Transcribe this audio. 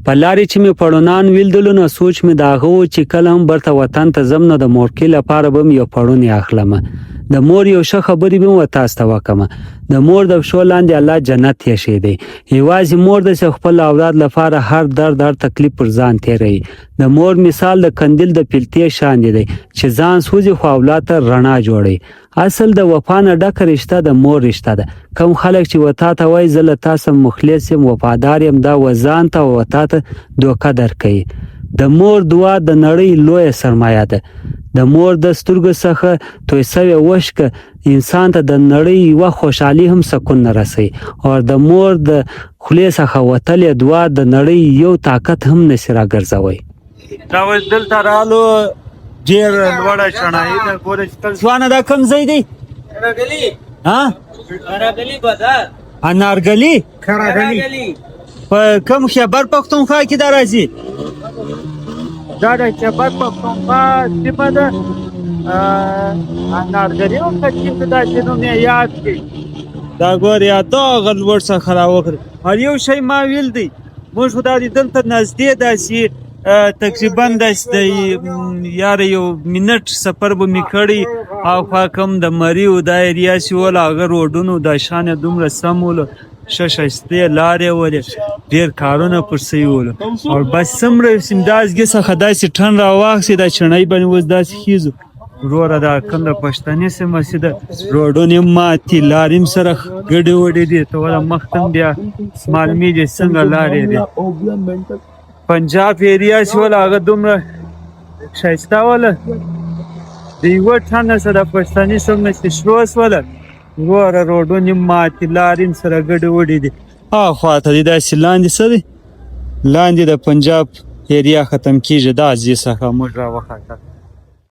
په لارې چې مې پړونان ولیدلو نو سوچ مې د هغه و چې کله هم برته وطن ته ځم نو د مورکۍ لپاره به م یو پړون اخلم. د مور یو ښه خبرې به م تاسو ته وکړم. د مور د پښو لاندې الله جنت ایښی دی. یوازې مور ده چې خپل اولاد لپاره هر درد هر تکلیف پر ځان تیروي. د مور مثال د قندیل د پیلتې شاندې دی چې ځان سوځي خو اولاد ته رڼا جوړوي. اصل د وفا نه ډکه رشته د مور رشته ده. کوم خلک چې وتا ته وایي زه له تا سره مخلص یم وفادار یم دا وځان ته وتا ته دوکه درکوي. د مور دعا د نړۍ لویه سرمایه ده. د مور د سترګو څخه توی سوی اوښکه انسان ته د نړۍ یوه خوشحالي هم سکون نه رسوي او د مور د خولې څخه وتلې دعا د نړۍ یو طاقت هم نشي راګرځوی. دا اوس دلته رالو ډېر لوړه چڼایي ده ګوره چې تل ځوانه دا کوم ځای دی؟ انارګلي په کوم خیبر پښتونخوا کې دا راځي؟ دا د خیبر پښتونخوا سیمه ده انارګلي هم تکلیف دا چې نوم یې یاد کړي دا ګور یا دغه لوړ څخه راوکړي. او یو شی ما ویل دی موږ خو دا دلته نږدې داسې تقریبا داسې د یاره یو منټ سفر به مې کړی او خوا کوم د مریو دا ایریا چې وله هغه روډونو دا شان یې دومره سم ولو ښه ښایستې لارې ولې ډېر کارونه پر سوي ولو او بس څومره سیمدازګۍ څخه داسې ټن راواخیستې دا چڼۍ باندې اوس داسې خیزو وروره دا کوم د پښتنې سیمه چې ده روډونه یې ماتې لارې هم سره ګډې وډې دي ته وله مخ ته هم بیا معلومېږي څنګه لارې دي. پنجاب ایریا چې وله هغه دومره ښایسته وله د یوه ټنه سره د پښتني سیمه چې شروع شوله وروره روډونه یې ماتې لارې هم سره ګډې وډې دي. هاخوا ته دې داسې لاندې څه دی لاندې د پنجاب ایریا ختم کېږي دا ځای څخه موږ راوخته